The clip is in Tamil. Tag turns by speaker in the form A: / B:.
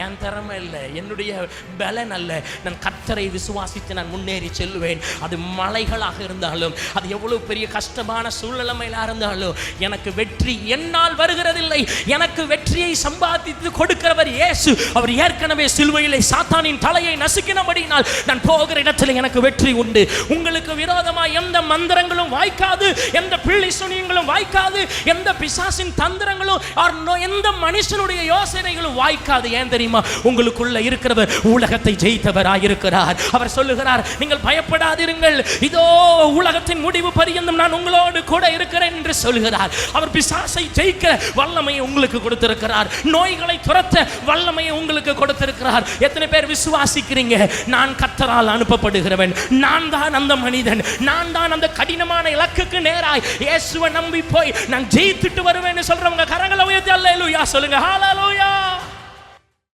A: என் திறமை இல்லை, என்னுடைய பலன் அல்ல. நான் கர்த்தரை விசுவாசித்து நான் முன்னேறி செல்வேன். அது மலைகளாக இருந்தாலும், அது எவ்வளவு பெரிய கஷ்டமான சூழ்நிலைமையில இருந்தாலும் எனக்கு வெற்றி என்னால் வருகிறதில்லை. எனக்கு வெற்றியை சம்பாதித்து கொடுக்கிறவர் இயேசு. அவர் ஏற்கனவே சிலுவையிலே சாத்தானின் தலையை நசுக்கினபடினால் நான் போகிற இடத்துல எனக்கு வெற்றி உண்டு. உங்களுக்கு விரோதமாக எந்த மந்திரங்களும் வாய்க்காது, எந்த பிள்ளை சுனியங்களும் வாய்க்காது, எந்த பிசாசின் தந்திரங்களும் எந்த மனுஷனுடைய யோசனைகளும் வாய்க்காது. ஏன் தெரியுமா? உங்களுக்குள்ள இருக்கிறவர் உலகத்தை ஜெயித்தவராயிருக்கிறார். அவர் சொல்லுகிறார், நீங்கள் பயப்படாதிருங்கள், இதோ உலகத்தின் முடிவு பரியந்தம் நான் உங்களோடு கூட இருக்கிறேன் என்று சொல்கிறார். அவர் பிசாசை ஜெயிக்க வல்லமையை உங்களுக்கு கொடுத்திருக்கிறார். நோய்களை துரத்த வல்லமையை உங்களுக்கு கொடுத்திருக்கிறார். எத்தனை பேர் விசுவாசிக்கிறீங்க? நான் கர்த்தரால் அனுப்பப்படுகிறவன், நான் தான் அந்த மனிதன், நான் தான் அந்த கடினமான இலக்குக்கு நேராய் இயேசுவை நம்பி போய் நான் ஜெயித்துட்டு வருவேன்னு சொல்றவங்க கரங்களை உயர்த்தி அல்லேலூயா சொல்லுங்க. ஹல்லேலூயா.